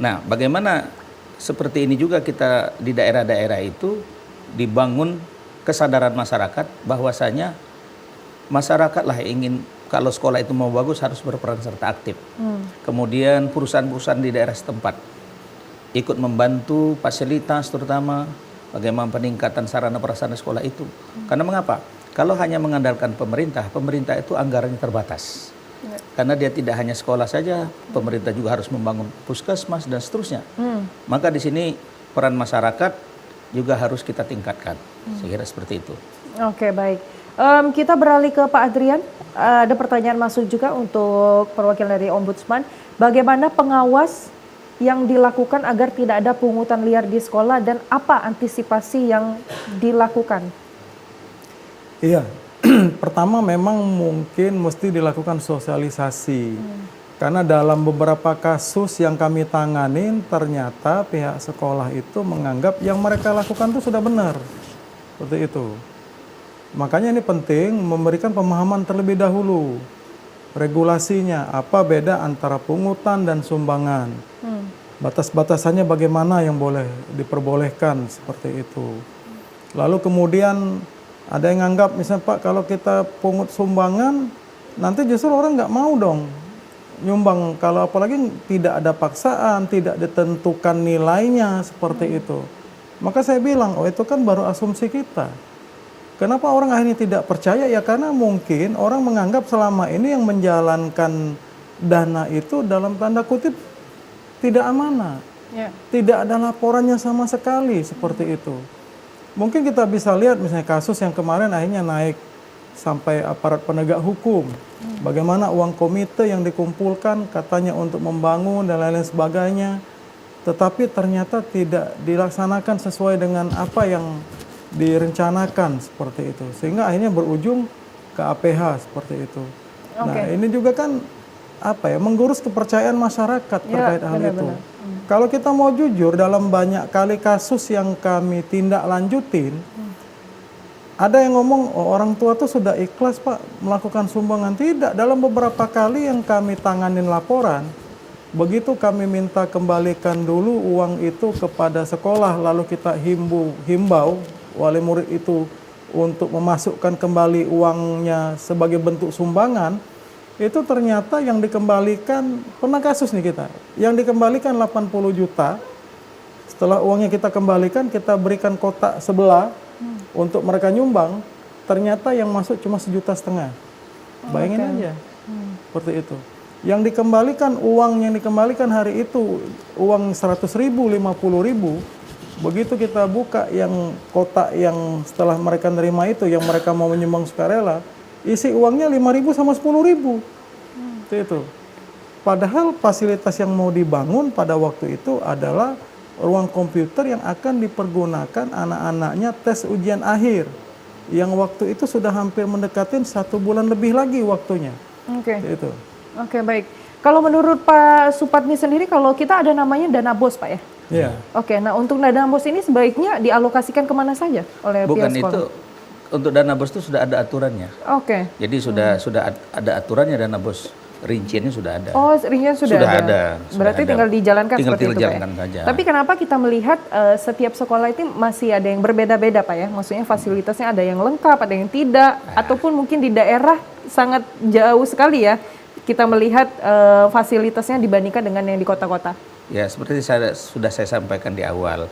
Nah, bagaimana seperti ini juga kita di daerah-daerah itu dibangun kesadaran masyarakat bahwasanya masyarakatlah yang ingin kalau sekolah itu mau bagus harus berperan serta aktif. Kemudian perusahaan-perusahaan di daerah setempat ikut membantu fasilitas terutama bagaimana peningkatan sarana prasarana sekolah itu. Karena mengapa? Kalau hanya mengandalkan pemerintah, pemerintah itu anggarannya terbatas. Karena dia tidak hanya sekolah saja, pemerintah juga harus membangun puskesmas dan seterusnya. Maka di sini peran masyarakat juga harus kita tingkatkan. Saya kira seperti itu. Oke, baik. Kita beralih ke Pak Adrian. Ada pertanyaan masuk juga untuk perwakilan dari Ombudsman. Bagaimana pengawas yang dilakukan agar tidak ada pungutan liar di sekolah dan apa antisipasi yang dilakukan? Iya, pertama memang mungkin mesti dilakukan sosialisasi. Karena dalam beberapa kasus yang kami tanganin ternyata pihak sekolah itu menganggap yang mereka lakukan itu sudah benar. Seperti itu. Makanya ini penting memberikan pemahaman terlebih dahulu. Regulasinya, apa beda antara pungutan dan sumbangan. Batas-batasannya bagaimana yang boleh diperbolehkan seperti itu. Lalu kemudian ada yang anggap misalnya Pak kalau kita pungut sumbangan nanti justru orang nggak mau dong nyumbang. Kalau apalagi tidak ada paksaan, tidak ditentukan nilainya seperti itu. Maka saya bilang itu kan baru asumsi kita. Kenapa orang akhirnya tidak percaya? Ya karena mungkin orang menganggap selama ini yang menjalankan dana itu dalam tanda kutip tidak amanah. Tidak ada laporannya sama sekali seperti itu. Mungkin kita bisa lihat misalnya kasus yang kemarin akhirnya naik sampai aparat penegak hukum. Bagaimana uang komite yang dikumpulkan katanya untuk membangun dan lain-lain sebagainya. Tetapi ternyata tidak dilaksanakan sesuai dengan apa yang direncanakan seperti itu, sehingga akhirnya berujung ke APH seperti itu. Nah ini juga kan apa ya menggurus kepercayaan masyarakat terkait hal itu. Kalau kita mau jujur dalam banyak kali kasus yang kami tindak lanjutin, ada yang ngomong orang tua tuh sudah ikhlas Pak melakukan sumbangan. Tidak, dalam beberapa kali yang kami tanganin laporan, begitu kami minta kembalikan dulu uang itu kepada sekolah, lalu kita himbau wali murid itu untuk memasukkan kembali uangnya sebagai bentuk sumbangan, itu ternyata yang dikembalikan, pernah kasus nih kita, yang dikembalikan 80 juta, setelah uangnya kita kembalikan, kita berikan kotak sebelah untuk mereka nyumbang, ternyata yang masuk cuma 1,5 juta. Bayangin aja, seperti itu. Yang dikembalikan, uang yang dikembalikan hari itu, uang 100.000, 50.000, begitu kita buka yang kotak yang setelah mereka nerima itu, yang mereka mau menyumbang sukarela, isi uangnya 5.000 sama 10.000. Itu. Padahal fasilitas yang mau dibangun pada waktu itu adalah ruang komputer yang akan dipergunakan anak-anaknya tes ujian akhir. Yang waktu itu sudah hampir mendekatin 1 bulan lebih lagi waktunya. Oke, baik. Kalau menurut Pak Supatmi sendiri, kalau kita ada namanya dana BOS Pak ya? Iya. Oke, nah untuk dana BOS ini sebaiknya dialokasikan kemana saja oleh Bukan pihak sekolah? itu, untuk dana BOS itu sudah ada aturannya. Oke. Jadi sudah ada aturannya dana BOS, rinciannya sudah ada. Oh, rincian sudah ada. Berarti ada. tinggal dijalankan Tinggal seperti itu, Pak ya? dijalankan saja. Tapi kenapa kita melihat setiap sekolah itu masih ada yang berbeda-beda, Pak ya? Maksudnya fasilitasnya ada yang lengkap, ada yang tidak, ataupun mungkin di daerah sangat jauh sekali ya kita melihat fasilitasnya dibandingkan dengan yang di kota-kota. Ya, seperti sudah saya sampaikan di awal.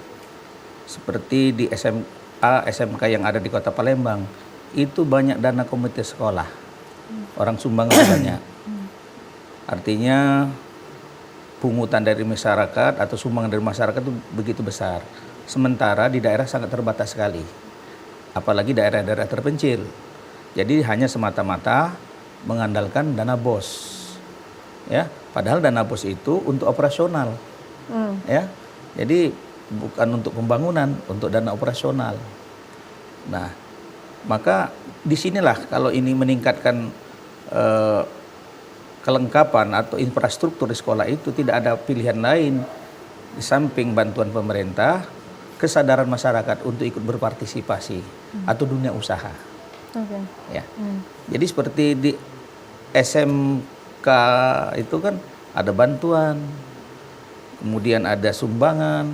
Seperti di SMA, SMK yang ada di Kota Palembang, itu banyak dana komite sekolah. Orang sumbang banyak. Artinya pungutan dari masyarakat atau sumbangan dari masyarakat itu begitu besar. Sementara di daerah sangat terbatas sekali. Apalagi daerah-daerah terpencil. Jadi hanya semata-mata mengandalkan dana BOS. Ya, padahal dana BOS itu untuk operasional. Ya. Jadi bukan untuk pembangunan, untuk dana operasional. Nah, maka disinilah kalau ini meningkatkan kelengkapan atau infrastruktur di sekolah itu tidak ada pilihan lain di samping bantuan pemerintah, kesadaran masyarakat untuk ikut berpartisipasi atau dunia usaha. Ya. Jadi seperti di SMK itu kan ada bantuan, kemudian ada sumbangan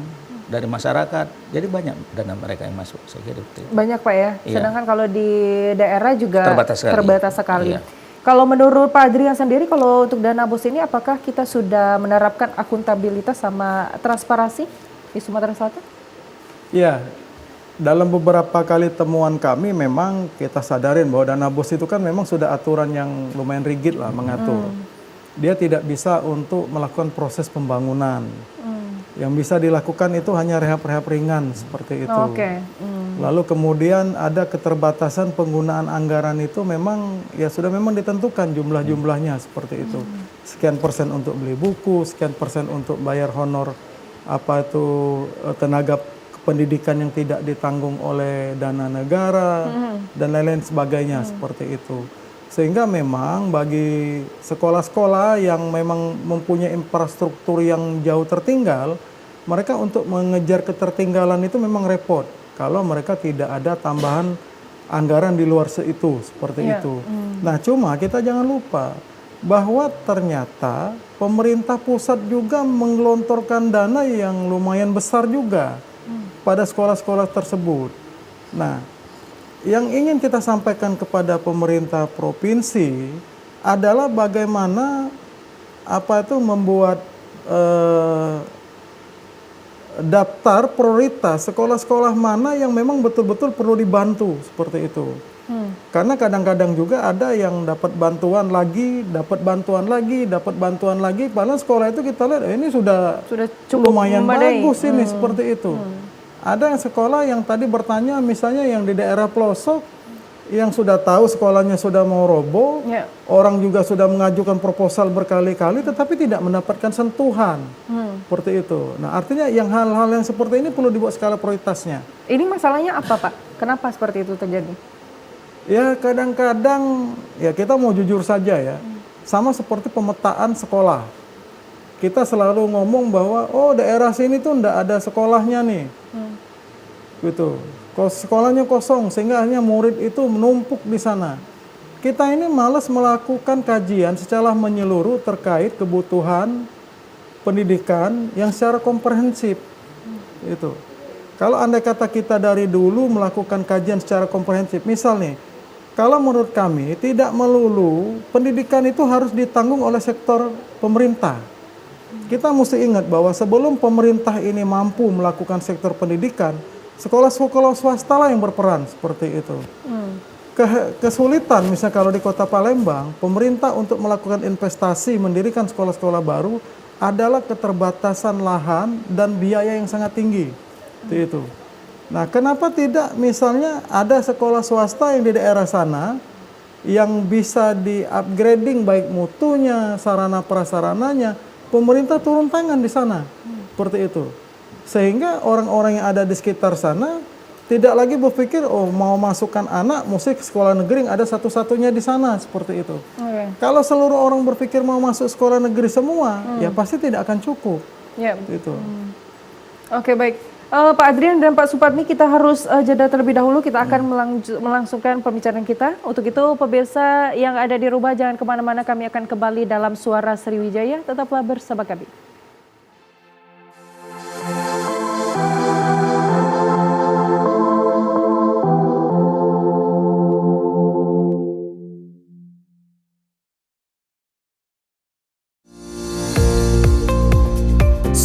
dari masyarakat, jadi banyak dana mereka yang masuk, saya kira itu. Banyak, Pak ya. Iya. Sedangkan kalau di daerah juga terbatas sekali. sekali. Iya. Kalau menurut Pak Adrian sendiri, kalau untuk dana BOS ini apakah kita sudah menerapkan akuntabilitas sama transparansi di Sumatera Selatan? Iya, dalam beberapa kali temuan kami memang kita sadarin bahwa dana BOS itu kan memang sudah aturan yang lumayan rigid lah mengatur. Dia tidak bisa untuk melakukan proses pembangunan. Yang bisa dilakukan itu hanya rehab-rehab ringan seperti itu. Lalu kemudian ada keterbatasan penggunaan anggaran itu memang ya sudah memang ditentukan jumlah-jumlahnya seperti itu. Sekian persen untuk beli buku, sekian persen untuk bayar honor apa itu tenaga pendidikan yang tidak ditanggung oleh dana negara dan lain-lain sebagainya seperti itu. Sehingga memang bagi sekolah-sekolah yang memang mempunyai infrastruktur yang jauh tertinggal, mereka untuk mengejar ketertinggalan itu memang repot. Kalau mereka tidak ada tambahan anggaran di luar itu, seperti itu. Nah, cuma kita jangan lupa bahwa ternyata pemerintah pusat juga menggelontorkan dana yang lumayan besar juga pada sekolah-sekolah tersebut. Nah, yang ingin kita sampaikan kepada pemerintah provinsi adalah bagaimana membuat daftar prioritas sekolah-sekolah mana yang memang betul-betul perlu dibantu seperti itu. Karena kadang-kadang juga ada yang dapat bantuan lagi, padahal sekolah itu kita lihat ini sudah cukup lumayan bagus ini seperti itu. Ada yang sekolah yang tadi bertanya misalnya yang di daerah pelosok yang sudah tahu sekolahnya sudah mau roboh, orang juga sudah mengajukan proposal berkali-kali tetapi tidak mendapatkan sentuhan. Seperti itu. Nah, artinya yang hal-hal yang seperti ini perlu dibuat skala prioritasnya. Ini masalahnya apa, Pak? Kenapa seperti itu terjadi? Ya, kadang-kadang ya kita mau jujur saja ya. Sama seperti pemetaan sekolah. Kita selalu ngomong bahwa oh daerah sini tuh enggak ada sekolahnya nih. Gitu. Sekolahnya kosong sehingga hanya murid itu menumpuk di sana. Kita ini malas melakukan kajian secara menyeluruh terkait kebutuhan pendidikan yang secara komprehensif. Itu. Kalau andai kata kita dari dulu melakukan kajian secara komprehensif, misal nih, kalau menurut kami tidak melulu pendidikan itu harus ditanggung oleh sektor pemerintah. Kita mesti ingat bahwa sebelum pemerintah ini mampu melakukan sektor pendidikan, sekolah-sekolah swasta lah yang berperan seperti itu. Kesulitan misalnya kalau di Kota Palembang, pemerintah untuk melakukan investasi mendirikan sekolah-sekolah baru adalah keterbatasan lahan dan biaya yang sangat tinggi. Itu. Nah, kenapa tidak misalnya ada sekolah swasta yang di daerah sana yang bisa di-upgrading baik mutunya, sarana prasarananya, pemerintah turun tangan di sana. Seperti itu. Sehingga orang-orang yang ada di sekitar sana tidak lagi berpikir oh mau masukkan anak mesti ke sekolah negeri yang ada satu-satunya di sana seperti itu. Kalau seluruh orang berpikir mau masuk sekolah negeri semua, ya pasti tidak akan cukup. Gitu. Oke, baik. Pak Adrian dan Pak Supatmi, kita harus jeda terlebih dahulu. Kita akan melangsungkan pembicaraan kita. Untuk itu, pemirsa yang ada di rumah jangan kemana-mana. Kami akan kembali dalam Suara Sriwijaya. Tetaplah bersama kami.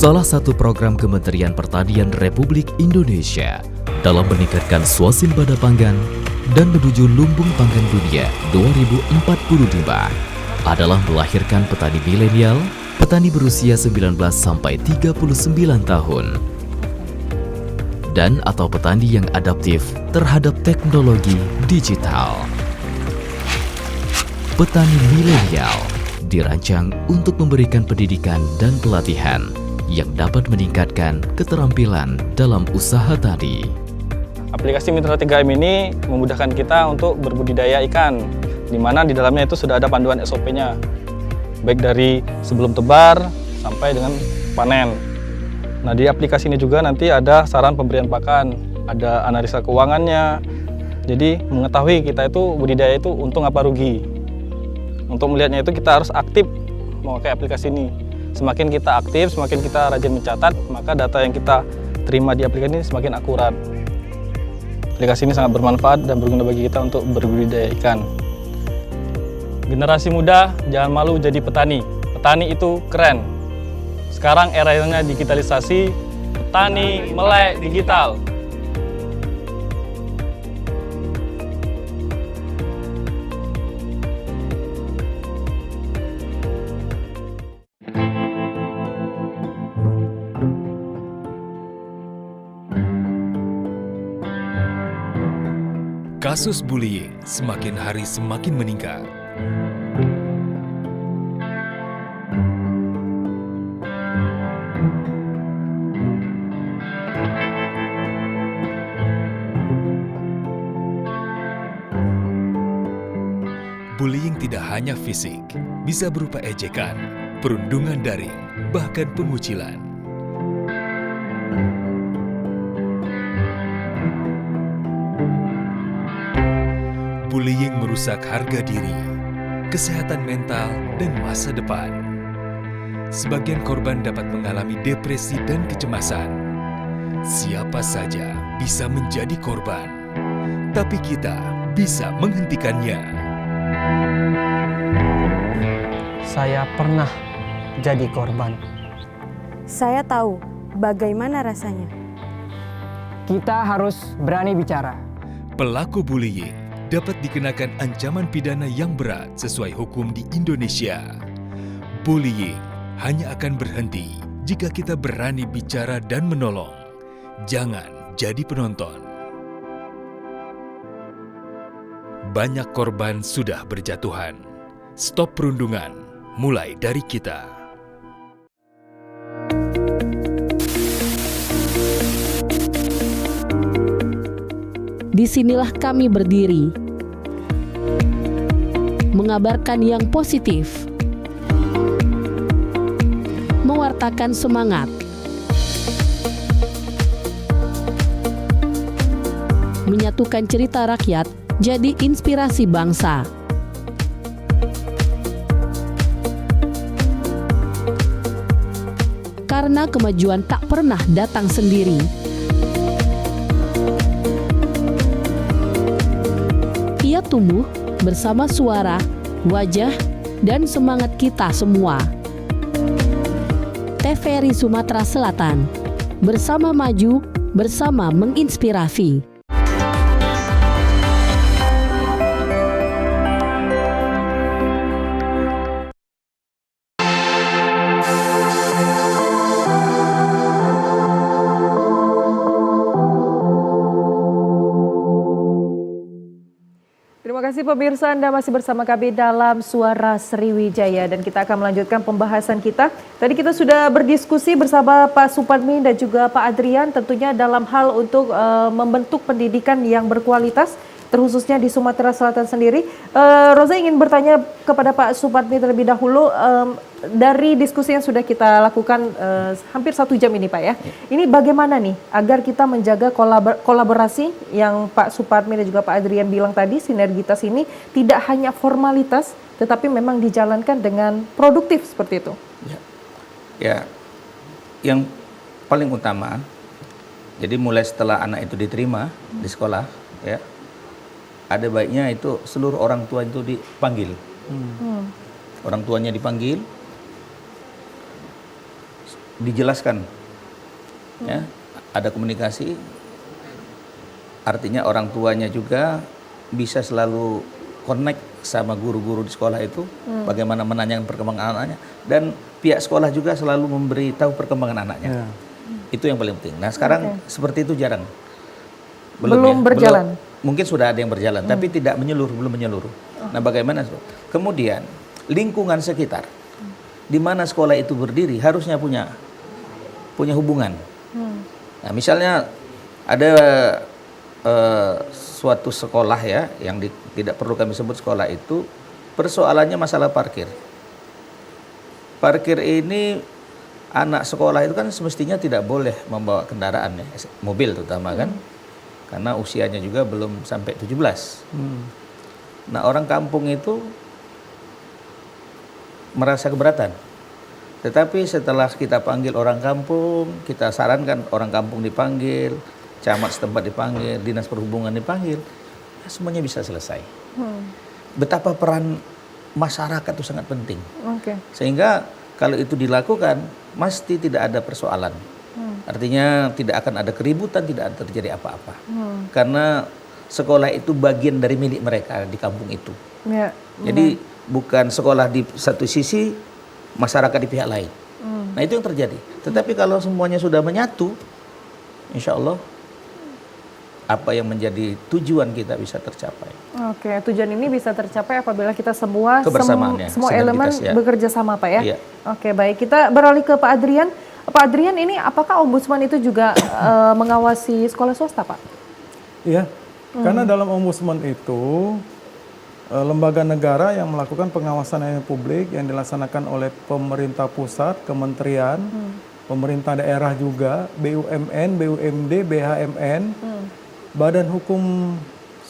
Salah satu program Kementerian Pertanian Republik Indonesia dalam meningkatkan swasembada pangan dan menuju lumbung pangan dunia 2045 adalah melahirkan petani milenial, petani berusia 19 sampai 39 tahun, dan atau petani yang adaptif terhadap teknologi digital. Petani milenial dirancang untuk memberikan pendidikan dan pelatihan yang dapat meningkatkan keterampilan dalam usaha tani. Aplikasi Mitra 3M ini memudahkan kita untuk berbudidaya ikan, di mana di dalamnya itu sudah ada panduan SOP-nya, baik dari sebelum tebar sampai dengan panen. Nah, di aplikasi ini juga nanti ada saran pemberian pakan, ada analisa keuangannya, jadi mengetahui kita itu budidaya itu untung apa rugi. Untuk melihatnya itu kita harus aktif memakai aplikasi ini. Semakin kita aktif, semakin kita rajin mencatat, maka data yang kita terima di aplikasi ini semakin akurat. Aplikasi ini sangat bermanfaat dan berguna bagi kita untuk berbudidaya ikan. Generasi muda jangan malu jadi petani. Petani itu keren. Sekarang eranya digitalisasi, petani melek digital. Kasus bullying semakin hari semakin meningkat. Bullying tidak hanya fisik, bisa berupa ejekan, perundungan daring, bahkan pengucilan. Bullying merusak harga diri, kesehatan mental, dan masa depan. Sebagian korban dapat mengalami depresi dan kecemasan. Siapa saja bisa menjadi korban, tapi kita bisa menghentikannya. Saya pernah jadi korban. Saya tahu bagaimana rasanya. Kita harus berani bicara. Pelaku bullying dapat dikenakan ancaman pidana yang berat sesuai hukum di Indonesia. Bullying hanya akan berhenti jika kita berani bicara dan menolong. Jangan jadi penonton. Banyak korban sudah berjatuhan. Stop perundungan, mulai dari kita. Disinilah kami berdiri, mengabarkan yang positif, mewartakan semangat, menyatukan cerita rakyat jadi inspirasi bangsa. Karena kemajuan tak pernah datang sendiri. Ia tumbuh bersama suara, wajah, dan semangat kita semua. TVRI Sumatera Selatan, bersama maju, bersama menginspirasi. Terima kasih pemirsa, Anda masih bersama kami dalam Suara Sriwijaya dan kita akan melanjutkan pembahasan kita. Tadi kita sudah berdiskusi bersama Pak Supatmi dan juga Pak Adrian tentunya dalam hal untuk membentuk pendidikan yang berkualitas terkhususnya di Sumatera Selatan sendiri. Roza ingin bertanya kepada Pak Supatmi terlebih dahulu, dari diskusi yang sudah kita lakukan hampir 1 jam ini Pak ya, ini bagaimana nih agar kita menjaga kolaborasi yang Pak Supatmi dan juga Pak Adrian bilang tadi, sinergitas ini tidak hanya formalitas, tetapi memang dijalankan dengan produktif seperti itu. Ya, yang paling utama, jadi mulai setelah anak itu diterima di sekolah, ya, ada baiknya itu seluruh orang tua itu dipanggil. Orang tuanya dipanggil, dijelaskan, ya, ada komunikasi. Artinya orang tuanya juga bisa selalu connect sama guru-guru di sekolah itu, bagaimana menanyakan perkembangan anaknya, dan pihak sekolah juga selalu memberitahu perkembangan anaknya. Itu yang paling penting. Nah sekarang seperti itu jarang. Belum berjalan. Mungkin sudah ada yang berjalan, tapi tidak menyeluruh, belum menyeluruh. Nah bagaimana? Kemudian lingkungan sekitar, di mana sekolah itu berdiri harusnya punya hubungan. Nah misalnya ada suatu sekolah ya, yang tidak perlu kami sebut sekolah itu, persoalannya masalah parkir. Parkir ini anak sekolah itu kan semestinya tidak boleh membawa kendaraan ya, mobil terutama kan, karena usianya juga belum sampai 17. Nah orang kampung itu merasa keberatan. Tetapi setelah kita panggil orang kampung, kita sarankan orang kampung dipanggil, camat setempat dipanggil, dinas perhubungan dipanggil, ya semuanya bisa selesai. Betapa peran masyarakat itu sangat penting. Sehingga kalau itu dilakukan, pasti tidak ada persoalan. Artinya tidak akan ada keributan, tidak akan terjadi apa-apa. Karena sekolah itu bagian dari milik mereka di kampung itu. Jadi bukan sekolah di satu sisi, masyarakat di pihak lain. Nah itu yang terjadi. Tetapi kalau semuanya sudah menyatu, insya Allah apa yang menjadi tujuan kita bisa tercapai. Tujuan ini bisa tercapai apabila kita semua kebersamaannya, elemen bekerja sama Pak ya. Iya. Baik, kita beralih ke Pak Adrian. Pak Adrian, ini apakah Ombudsman itu juga mengawasi sekolah swasta Pak? Iya, karena dalam Ombudsman itu lembaga negara yang melakukan pengawasan layanan publik yang dilaksanakan oleh pemerintah pusat, kementerian, pemerintah daerah juga, BUMN, BUMD, BHMN, badan hukum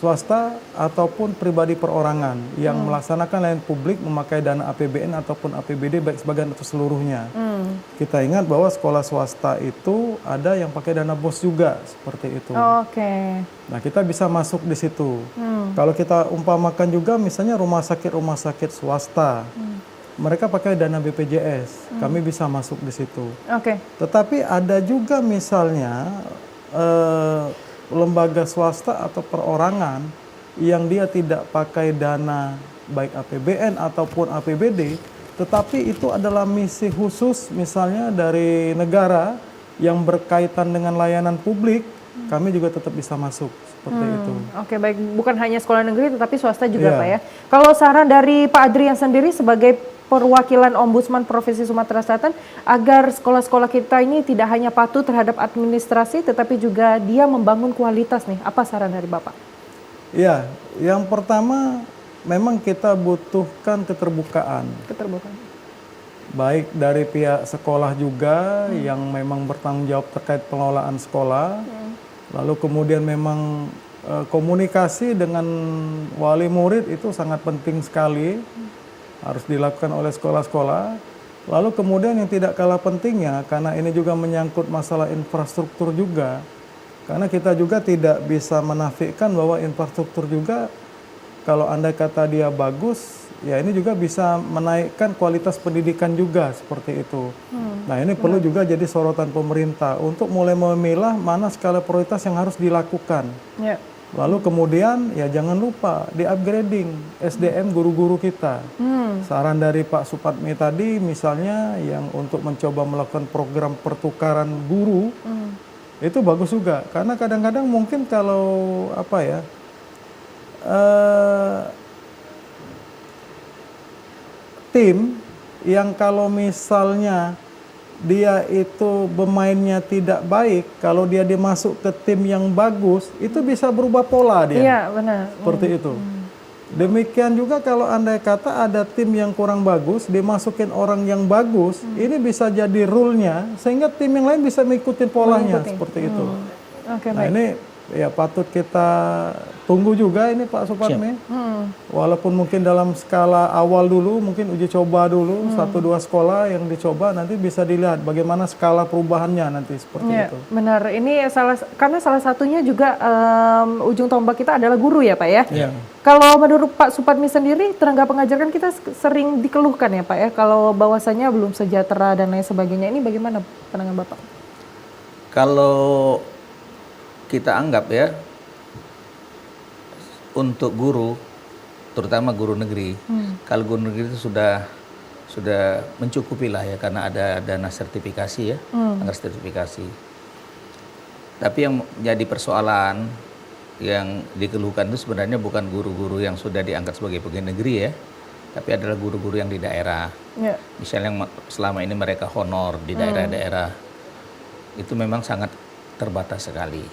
swasta ataupun pribadi perorangan yang melaksanakan layanan publik memakai dana APBN ataupun APBD baik sebagian atau seluruhnya. Kita ingat bahwa sekolah swasta itu ada yang pakai dana BOS juga seperti itu. Nah kita bisa masuk di situ. Kalau kita umpamakan juga misalnya rumah sakit swasta, mereka pakai dana BPJS, kami bisa masuk di situ. Tetapi ada juga misalnya lembaga swasta atau perorangan yang dia tidak pakai dana baik APBN ataupun APBD, tetapi itu adalah misi khusus misalnya dari negara yang berkaitan dengan layanan publik, kami juga tetap bisa masuk seperti itu. Baik, bukan hanya sekolah negeri tetapi swasta juga Pak ya. Kalau saran dari Pak Adrian sendiri sebagai perwakilan Ombudsman Provinsi Sumatera Selatan agar sekolah-sekolah kita ini tidak hanya patuh terhadap administrasi tetapi juga dia membangun kualitas nih, apa saran dari Bapak? Ya, yang pertama memang kita butuhkan keterbukaan. Baik dari pihak sekolah juga yang memang bertanggung jawab terkait pengelolaan sekolah, lalu kemudian memang komunikasi dengan wali murid itu sangat penting sekali, harus dilakukan oleh sekolah-sekolah. Lalu kemudian yang tidak kalah pentingnya, karena ini juga menyangkut masalah infrastruktur juga, karena kita juga tidak bisa menafikan bahwa infrastruktur juga kalau andai kata dia bagus, ya ini juga bisa menaikkan kualitas pendidikan juga seperti itu. Nah ini perlu juga jadi sorotan pemerintah untuk mulai memilah mana skala prioritas yang harus dilakukan. Lalu kemudian ya jangan lupa di upgrading SDM guru-guru kita. Saran dari Pak Supatmi tadi misalnya yang untuk mencoba melakukan program pertukaran guru, itu bagus juga. Karena kadang-kadang mungkin kalau tim yang kalau misalnya dia itu bermainnya tidak baik, kalau dia dimasuk ke tim yang bagus, itu bisa berubah pola dia. Iya, benar. Seperti itu. Demikian juga kalau andai kata ada tim yang kurang bagus, dimasukin orang yang bagus, ini bisa jadi rule-nya, sehingga tim yang lain bisa mengikuti polanya, seperti itu. Oke, Nah baik. ini ya patut kita tunggu juga ini Pak Supatmi. Walaupun mungkin dalam skala awal dulu, mungkin uji coba dulu, 1-2 sekolah yang dicoba, nanti bisa dilihat bagaimana skala perubahannya nanti seperti Ya, itu. benar. Ini karena salah satunya juga ujung tombak kita adalah guru ya Pak ya. Iya. Kalau menurut Pak Supatmi sendiri, tenaga pengajar kan kita sering dikeluhkan ya Pak ya, kalau bahwasanya belum sejahtera dan lain sebagainya. Ini bagaimana pandangan Bapak? Kalau kita anggap ya, untuk guru, terutama guru negeri, kalau guru negeri itu sudah mencukupi lah ya, karena ada dana sertifikasi ya, anggaran sertifikasi. Tapi yang jadi persoalan yang dikeluhkan itu sebenarnya bukan guru-guru yang sudah diangkat sebagai pegawai negeri ya, tapi adalah guru-guru yang di daerah. Ya. Misalnya yang selama ini mereka honor di daerah-daerah, itu memang sangat terbatas sekali.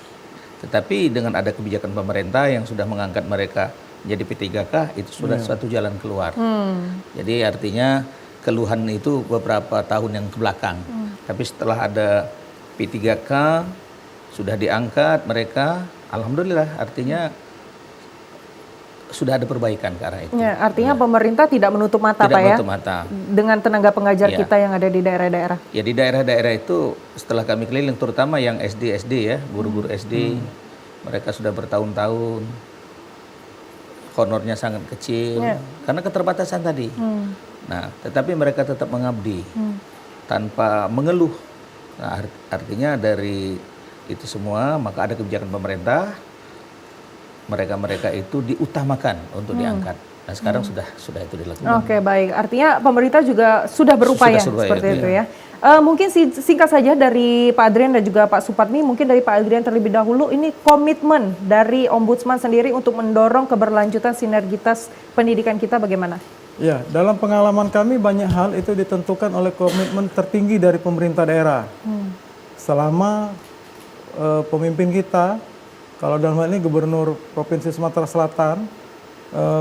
Tetapi dengan ada kebijakan pemerintah yang sudah mengangkat mereka menjadi P3K, itu sudah suatu jalan keluar. Jadi artinya keluhan itu beberapa tahun yang kebelakang. Tapi setelah ada P3K, sudah diangkat mereka, alhamdulillah artinya sudah ada perbaikan ke arah itu. Ya, artinya pemerintah tidak menutup mata Tidak Pak ya, menutup mata. dengan tenaga pengajar Ya. kita yang ada di daerah-daerah. Ya di daerah-daerah itu setelah kami keliling, terutama yang SD ya, guru-guru SD, mereka sudah bertahun-tahun, honornya sangat kecil, karena keterbatasan tadi. Nah, tetapi mereka tetap mengabdi, tanpa mengeluh. Nah, artinya dari itu semua, maka ada kebijakan pemerintah, mereka-mereka itu diutamakan untuk diangkat. Nah sekarang sudah itu dilakukan. Oke, baik. Artinya pemerintah juga sudah berupaya seperti itu ya. Mungkin singkat saja dari Pak Adrian dan juga Pak Supatmi, mungkin dari Pak Adrian terlebih dahulu, ini komitmen dari Ombudsman sendiri untuk mendorong keberlanjutan sinergitas pendidikan kita bagaimana? Ya, dalam pengalaman kami banyak hal itu ditentukan oleh komitmen tertinggi dari pemerintah daerah. Selama pemimpin kita, kalau dalam hal ini Gubernur Provinsi Sumatera Selatan,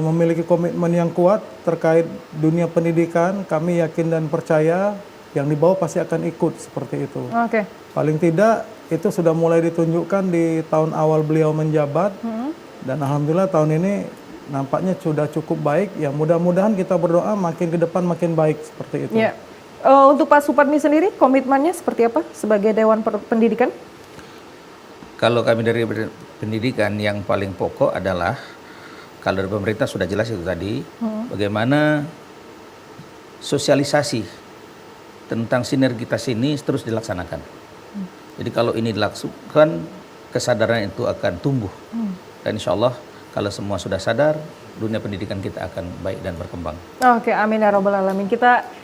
memiliki komitmen yang kuat terkait dunia pendidikan, kami yakin dan percaya yang di bawah pasti akan ikut seperti itu. Oke. Paling tidak itu sudah mulai ditunjukkan di tahun awal beliau menjabat, dan alhamdulillah tahun ini nampaknya sudah cukup baik. Ya mudah-mudahan kita berdoa makin ke depan makin baik seperti itu. Ya. Untuk Pak Supatmi sendiri komitmennya seperti apa sebagai Dewan Pendidikan? Kalau kami dari pendidikan yang paling pokok adalah, kalau dari pemerintah sudah jelas itu tadi, bagaimana sosialisasi tentang sinergitas ini terus dilaksanakan. Jadi kalau ini dilakukan, kesadaran itu akan tumbuh. Dan insya Allah kalau semua sudah sadar, dunia pendidikan kita akan baik dan berkembang. Oke, amin ya robbal alamin.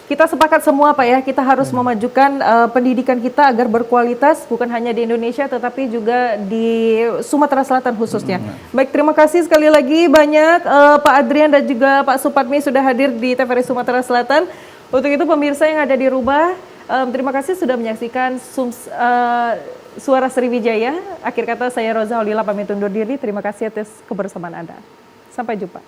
Kita sepakat semua Pak ya, kita harus memajukan pendidikan kita agar berkualitas, bukan hanya di Indonesia tetapi juga di Sumatera Selatan khususnya. Baik, terima kasih sekali lagi banyak Pak Adrian dan juga Pak Supatmi sudah hadir di TVRI Sumatera Selatan. Untuk itu pemirsa yang ada di rumah, terima kasih sudah menyaksikan Suara Sriwijaya. Akhir kata saya Roza Holila pamit undur diri. Terima kasih atas kebersamaan Anda. Sampai jumpa.